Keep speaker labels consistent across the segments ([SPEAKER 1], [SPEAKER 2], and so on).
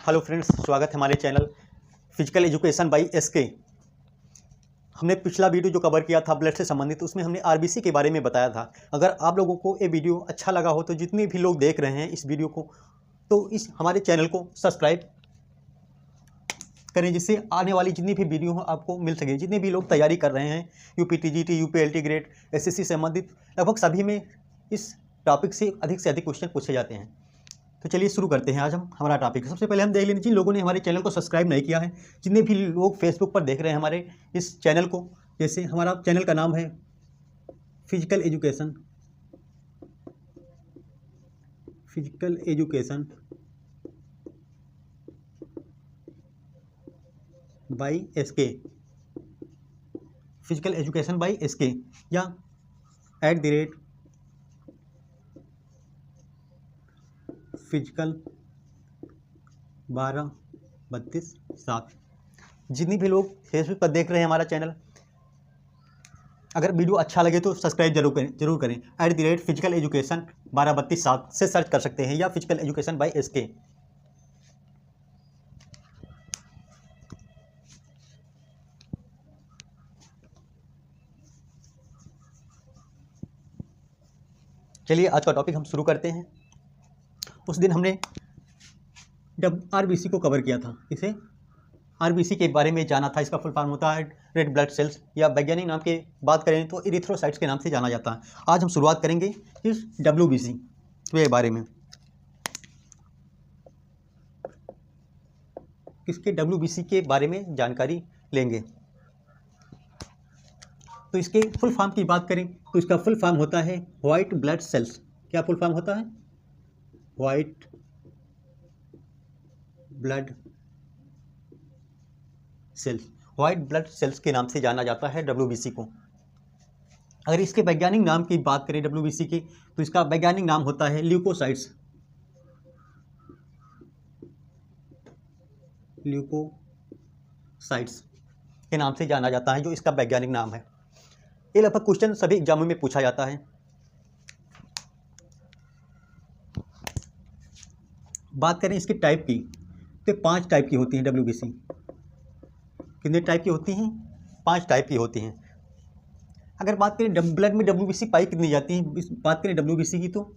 [SPEAKER 1] Hello friends, स्वागत है हमारे channel physical education by SK. हमने पिछला वीडियो जो कवर किया था ब्लड से संबंधित, उसमें हमने आरबीसी के बारे में बताया था। अगर आप लोगों को ये वीडियो अच्छा लगा हो तो जितने भी लोग देख रहे हैं इस वीडियो को, तो इस हमारे चैनल को सब्सक्राइब करें, जिससे आने वाली जितनी भी वीडियो हो आपको मिल सके। जितने भी लोग तैयारी कर रहे हैं यूपीटीजीटी, यूपीएलटी ग्रेड, एसएससी से संबंधित, लगभग सभी में इस टॉपिक से अधिक क्वेश्चन पूछे जाते हैं। तो चलिए शुरू करते हैं आज हम हमारा टॉपिक। सबसे पहले हम देख लेंगे जिन लोगों ने हमारे चैनल को सब्सक्राइब नहीं किया है, जितने भी लोग फेसबुक पर देख रहे हैं हमारे इस चैनल को, जैसे हमारा चैनल का नाम है physical education by SK, physical education by SK, या @फिजिकल 1232 जितनी भी लोग फेसबुक पर देख रहे हैं हमारा चैनल, अगर वीडियो अच्छा लगे तो सब्सक्राइब जरूर करें। @फिजिकल एजुकेशन 1232 से सर्च कर सकते हैं, या फिजिकल एजुकेशन बाय एसके। चलिए आज का टॉपिक हम शुरू करते हैं। उस दिन हमने आरबीसी को कवर किया था। इसे आरबीसी के बारे में जाना था। इसका फुल फॉर्म होता है रेड ब्लड सेल्स, या वैज्ञानिक नाम के बात करें तो इरिथ्रोसाइट्स के नाम से जाना जाता है। आज हम शुरुआत करेंगे इस डब्ल्यूबीसी के बारे में। किसके डब्ल्यूबीसी के बारे में जानकारी लेंगे। तो इसके फुल फॉर्म की बात करें तो इसका फुल फॉर्म होता है वाइट ब्लड सेल्स। क्या फुल फॉर्म होता है? White blood cells. White blood cells के नाम से जाना जाता है डब्ल्यूबीसी को। अगर इसके वैज्ञानिक नाम की बात करें डब्ल्यूबीसी के, तो इसका वैज्ञानिक नाम होता है ल्यूकोसाइट्स के नाम से जाना जाता है, जो इसका वैज्ञानिक नाम है। ये लगभग क्वेश्चन सभी एग्जामों में पूछा जाता है। बात करें इसके टाइप की, तो 5 टाइप की होती हैं डब्ल्यूबीसी। कितने टाइप की होती हैं? 5 टाइप की होती हैं। अगर बात करें ब्लड में डब्ल्यूबीसी पाई कितनी जाती है, बात करें डब्ल्यूबीसी की, तो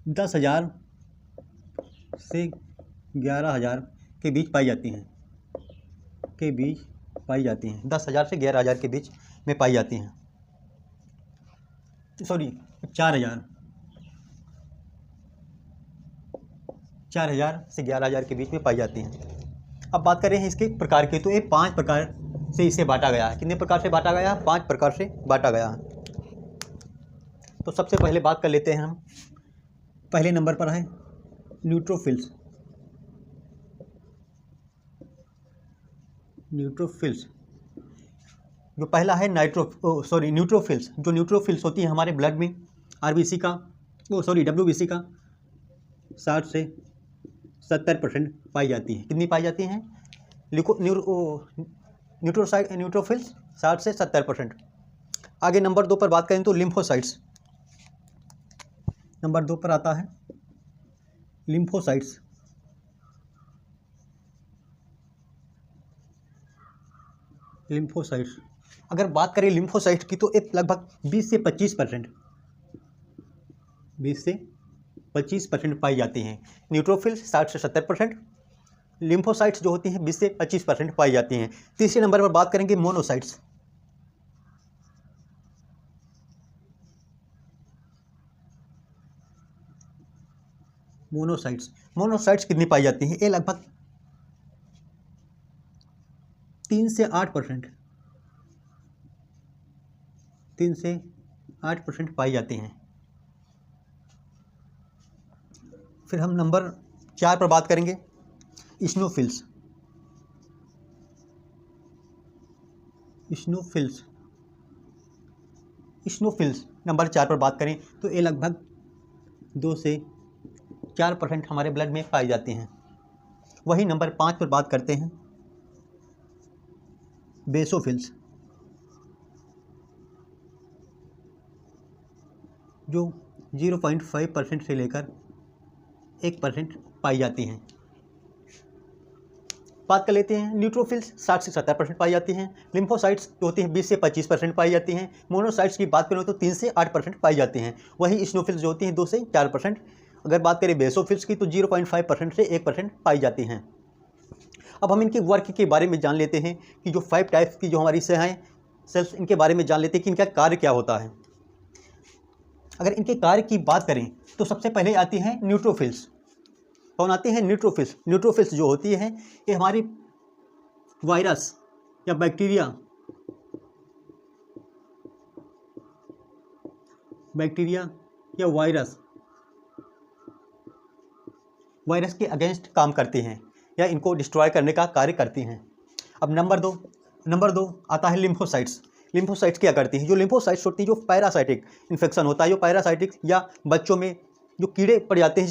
[SPEAKER 1] 10,000 से 11,000 के बीच पाई जाती हैं। 10,000 से 11,000 के बीच में पाई जाती हैं। सॉरी, 4,000 से 11,000 के बीच में पाई जाती हैं। अब बात करें इसके प्रकार की, तो ये 5 प्रकार से इसे बांटा गया है। कितने प्रकार से बांटा गया है? 5 प्रकार से बांटा गया है। तो सबसे पहले बात कर लेते हैं हम। पहले नंबर पर है न्यूट्रोफिल्स। जो पहला है न्यूट्रोफिल्स। जो न्यूट्रोफिल्स होती है हमारे ब्लड में आरबीसी का, डब्ल्यूबीसी का 60 से 70% पाई जाती है। कितनी पाई जाती हैं? न्यूट्रोफिल्स 60 से 70%। आगे नंबर 2 पर बात करें तो लिम्फोसाइट्स। नंबर 2 पर आता है लिम्फोसाइट्स। अगर बात करें लिम्फोसाइट्स की, तो एक लगभग 20 से 25% पाई जाती हैं। न्यूट्रोफिल्स 60 से 70%, लिम्फोसाइट्स जो होती हैं 20 से 25% पाई जाती हैं। तीसरे नंबर पर बात करेंगे मोनोसाइट्स। मोनोसाइट्स कितनी पाई जाती हैं? ये लगभग 3 से 8% पाई जाती हैं। फिर हम नंबर 4 पर बात करेंगे इस्नोफिल्स। नंबर 4 पर बात करें तो ये लगभग 2 से 4% हमारे ब्लड में पाई जाती हैं। वही नंबर 5 पर बात करते हैं बेसोफिल्स। जो 0.5% से लेकर 1% पाई जाती हैं। बात कर लेते हैं न्यूट्रोफिल्स 60 से 70% पाई जाती हैं। लिम्फोसाइट्स जो होती हैं 20 से 25% पाई जाती हैं। मोनोसाइट्स की बात करें तो 3 से 8% पाई जाती हैं। वहीं इस्नोफिल्स जो होती हैं 2 से 4%। अगर बात करें बेसोफिल्स की तो 0.5% से 1% पाई जाती हैं। अब हम इनके वर्क के बारे में जान लेते हैं कि जो 5 टाइप्स की जो हमारी सेल्स, इनके बारे में जान लेते हैं कि इनका कार्य क्या होता है। अगर इनके कार्य की बात करें तो सबसे पहले आती हैं न्यूट्रोफिल्स। कौन आते हैं? न्यूट्रोफिल्स। न्यूट्रोफिल्स जो होती है ये हमारी वायरस या बैक्टीरिया या वायरस के अगेंस्ट काम करती हैं या इनको डिस्ट्रॉय करने का कार्य करती हैं। अब नंबर दो आता है लिम्फोसाइट्स। लिम्फोसाइट्स क्या करती हैं? जो लिम्फोसाइट्स होती हैं जो पैरासाइटिक इन्फेक्शन होता है, जो पैरासाइटिक या बच्चों में जो कीड़े पड़ जाते हैं,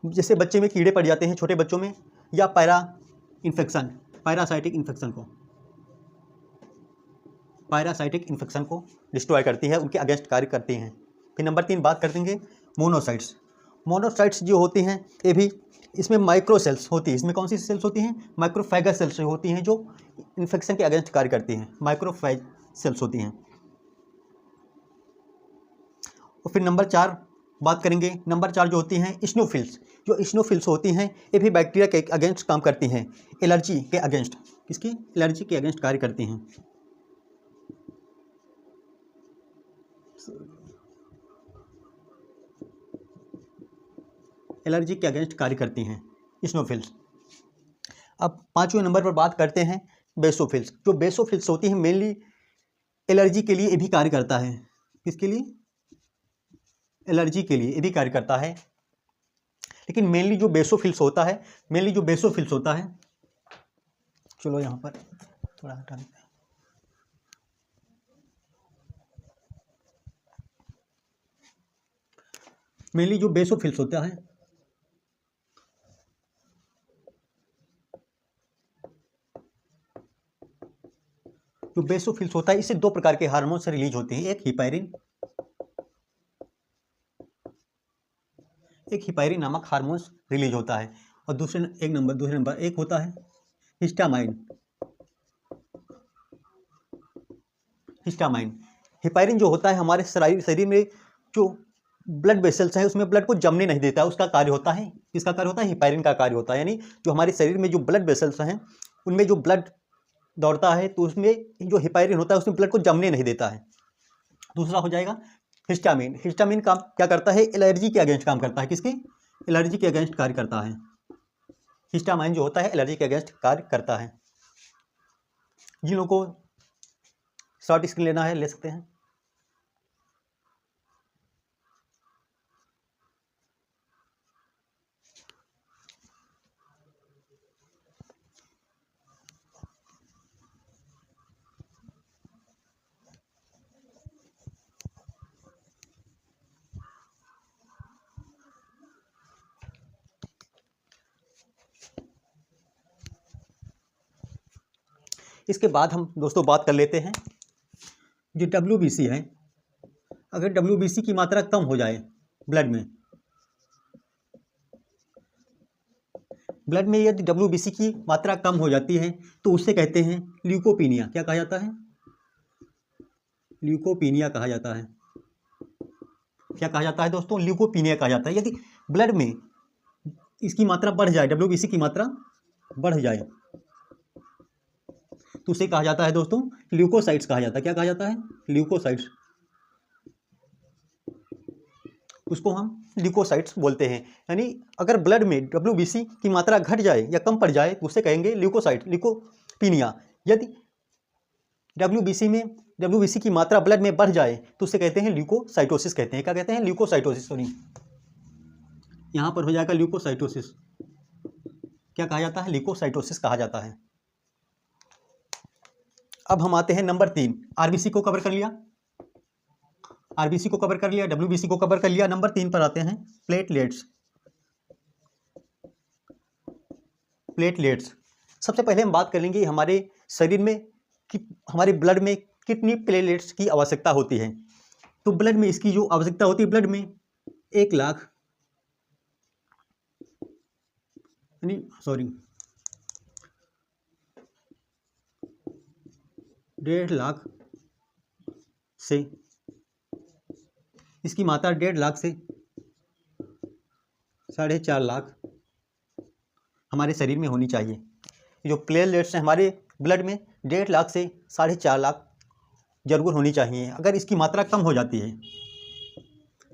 [SPEAKER 1] जैसे बच्चे में कीड़े पड़ जाते हैं, छोटे बच्चों में, या पैरासाइटिक इन्फेक्शन को डिस्ट्रॉय करती है, उनके अगेंस्ट कार्य करती हैं। फिर नंबर 3 बात कर देंगे मोनोसाइट्स। मोनोसाइट्स जो होती हैं ये भी, इसमें माइक्रो सेल्स होती है। इसमें कौन सी सेल्स होती हैं? माइक्रोफेगस सेल्स होती हैं जो इन्फेक्शन के अगेंस्ट कार्य करती हैं, माइक्रोफेज सेल्स होती हैं। और फिर नंबर 4 बात करेंगे। नंबर 4 जो होती हैं इस्नोफिल्स। जो इस्नोफिल्स होती हैं ये भी बैक्टीरिया के अगेंस्ट काम करती हैं, एलर्जी के अगेंस्ट। किसकी? एलर्जी के अगेंस्ट कार्य करती हैं। एलर्जी के अगेंस्ट कार्य करती हैं इस्नोफिल्स। अब 5वें नंबर पर बात करते हैं बेसोफिल्स। जो बेसोफिल्स होती हैं मेनली एलर्जी के लिए ये भी कार्य करता है। किसके लिए? एलर्जी के लिए ये भी कार्य करता है। लेकिन मेनली जो बेसोफिल्स होता है, चलो यहाँ पर थोड़ा हटा देते हैं। मेनली जो बेसोफिल्स होता है, जो बेसोफिल्स होता है इससे 2 प्रकार के हार्मोन्स रिलीज होते हैं। एक हिपैरिन नामक हार्मोन्स रिलीज होता है, और दूसरे नंबर एक होता है हिस्टामाइन। हिपैरिन जो होता है हमारे शरीर में जो ब्लड वेसल्स हैं उसमें ब्लड को जमने नहीं देता है। उसका कार्य होता है, किसका कार्य होता है? हिपैरिन का कार्य होता है। यानी जो हमारे शरीर में जो ब्लड वेसल्स हैं उनमें जो ब्लड दौड़ता है तो उसमें जो हिपैरिन होता है उसमें ब्लड को जमने नहीं देता है। दूसरा हो जाएगा हिस्टामिन। हिस्टामिन काम क्या करता है? एलर्जी के अगेंस्ट काम करता है। किसके? एलर्जी के अगेंस्ट कार्य करता है। हिस्टामाइन जो होता है एलर्जी के अगेंस्ट कार्य करता है। जिन लोगों को शॉर्ट स्क्रीन लेना है ले सकते हैं। इसके बाद हम दोस्तों बात कर लेते हैं जो WBC है। अगर WBC की मात्रा कम हो जाए ब्लड में यदि WBC की मात्रा कम हो जाती है तो उससे कहते हैं ल्यूकोपीनिया। क्या कहा जाता है? ल्यूकोपीनिया कहा जाता है। क्या कहा जाता है दोस्तों? ल्यूकोपीनिया कहा जाता है। यदि ब्लड में इसकी मात्रा बढ़ जाए, WBC की मात्रा बढ़ जाए तो उसे कहा जाता है दोस्तों ल्यूकोसाइट्स कहा जाता है। क्या कहा जाता है? ल्यूकोसाइट्स। उसको हम ल्यूकोसाइट्स बोलते हैं। यानी अगर ब्लड में WBC की मात्रा घट जाए या कम पड़ जाए तो उसे कहेंगे ल्यूकोपीनिया। यदि WBC की मात्रा ब्लड में बढ़ जाए तो उसे कहते हैं ल्यूकोसाइटोसिस कहते हैं। क्या कहते हैं? ल्यूकोसाइटोसिस। सॉरी, यहाँ पर हो जाएगा ल्यूकोसाइटोसिस। क्या कहा जाता है? ल्यूकोसाइटोसिस कहा जाता है। अब हम आते हैं नंबर 3। RBC को कवर कर लिया, WBC को कवर कर लिया। नंबर 3 पर आते हैं प्लेटलेट्स। सबसे पहले हम बात कर लेंगे हमारे शरीर में हमारे ब्लड में कितनी प्लेटलेट्स की आवश्यकता होती है। तो ब्लड में इसकी जो आवश्यकता होती है, ब्लड में 1 लाख यानी सॉरी 1.5 लाख से, इसकी मात्रा 1.5 लाख से 4.5 लाख हमारे शरीर में होनी चाहिए। जो प्लेटलेट्स हैं हमारे ब्लड में 1.5 लाख से 4.5 लाख जरूर होनी चाहिए। अगर इसकी मात्रा कम हो जाती है,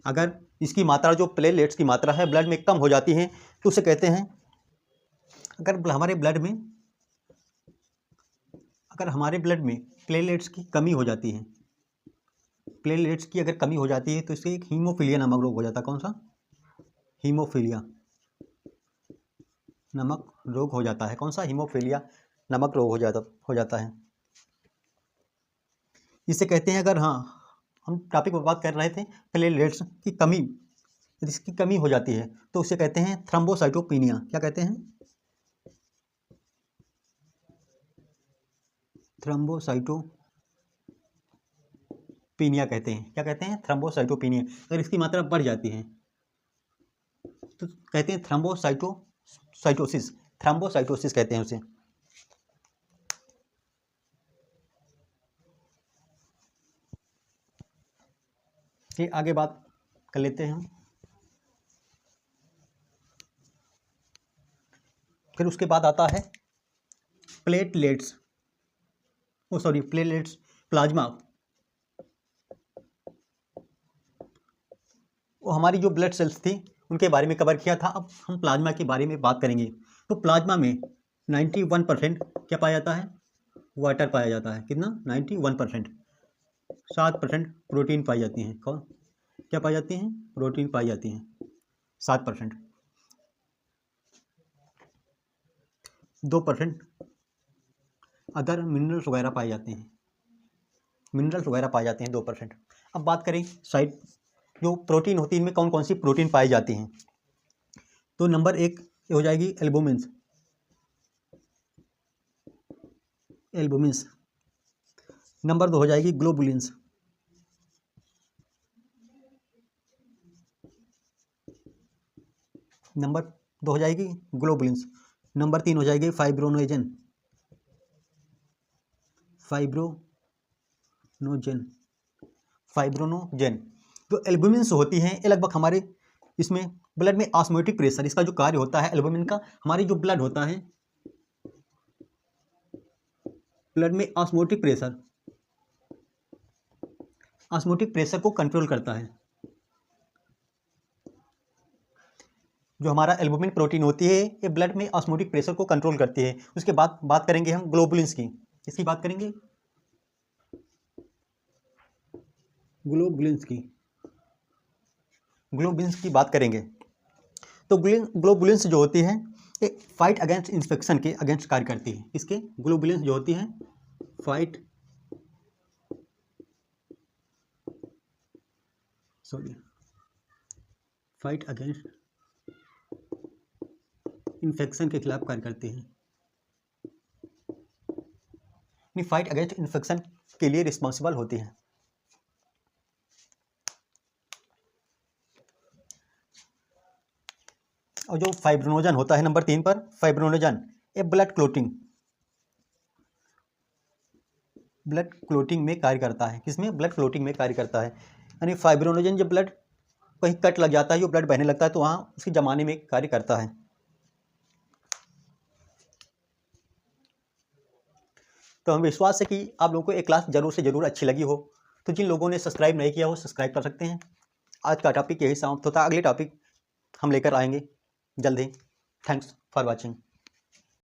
[SPEAKER 1] अगर इसकी मात्रा जो प्लेटलेट्स की मात्रा है ब्लड में कम हो जाती है तो उसे कहते हैं, अगर हमारे ब्लड में प्लेटलेट्स की कमी हो जाती है, प्लेटलेट्स की अगर कमी हो जाती है तो इससे एक हीमोफीलिया नामक रोग हो जाता है। कौन सा? हीमोफीलिया नमक रोग हो जाता है। कौन सा? हीमोफीलिया नमक रोग हो जाता है। इसे कहते हैं, अगर हम टॉपिक पर बात कर रहे थे प्लेटलेट्स की कमी, इसकी कमी हो जाती है तो उसे कहते हैं थ्रोम्बोसाइटोपिनिया। क्या कहते हैं? थ्रोम्बोसाइटोपिनिया कहते हैं। क्या कहते हैं? थ्रोम्बोसाइटोपिनिया। अगर इसकी मात्रा बढ़ जाती है तो कहते हैं थ्रोम्बोसाइटोसिस। थ्रोम्बोसाइटोसिस कहते हैं उसे। ठीक, आगे बात कर लेते हैं हम। फिर उसके बाद आता है प्लेटलेट्स, प्लाज्मा। वो हमारी जो ब्लड सेल्स थी उनके बारे में कवर किया था। अब हम प्लाज्मा के बारे में बात करेंगे। तो प्लाज्मा में 91% क्या पाया जाता है? वाटर पाया जाता है। कितना? 91%। 7% प्रोटीन पाई जाती हैं। कौन क्या पाई जाती हैं? प्रोटीन पाई जाती हैं 7%। 2% अदर मिनरल्स वगैरह पाए जाते हैं। 2%। अब बात करें साइड जो प्रोटीन होती है, इनमें कौन कौन सी प्रोटीन पाई जाती हैं? तो नंबर 1 हो जाएगी एल्बुमिन्स। नंबर 2 हो जाएगी ग्लोबुलिन्स। नंबर 2 हो जाएगी ग्लोबुलिन्स। नंबर 3 हो जाएगी फाइब्रोनोजेन। जो एल्बुमिन्स होती हैं ये लगभग हमारे इसमें ब्लड में ऑस्मोटिक प्रेशर, इसका जो कार्य होता है एल्बुमिन का, हमारी जो ब्लड होता है ब्लड में ऑस्मोटिक प्रेशर को कंट्रोल करता है। जो हमारा एल्बुमिन प्रोटीन होती है ये ब्लड में ऑस्मोटिक प्रेशर को कंट्रोल करती है। उसके बाद बात करेंगे हम ग्लोबुलिन्स की। इसकी बात करेंगे ग्लोबुलिन्स की बात करेंगे। तो ग्लोबुलिन्स जो होती है ये फाइट अगेंस्ट इन्फेक्शन के अगेंस्ट कार्य करती है। इसके ग्लोबुलिन्स जो होती हैं फाइट अगेंस्ट इन्फेक्शन के खिलाफ कार्य करती हैं। फाइट अगेंस्ट इन्फेक्शन के लिए रिस्पॉन्सिबल होती हैं। और जो फाइब्रोनोजन होता है नंबर 3 पर, फाइब्रोनोजन ये ब्लड क्लोटिंग में कार्य करता है। किसमें? ब्लड क्लोटिंग में कार्य करता है। यानी फाइब्रोनोजन जब ब्लड कहीं कट लग जाता है, जो ब्लड बहने लगता है तो वहाँ उसके जमाने में कार्य करता है। तो हमें विश्वास है कि आप लोगों को एक क्लास जरूर से जरूर अच्छी लगी हो। तो जिन लोगों ने सब्सक्राइब नहीं किया हो सब्सक्राइब कर सकते हैं। आज का टॉपिक यही समाप्त होता है। अगले टॉपिक हम लेकर आएंगे जल्द ही। Thanks for watching.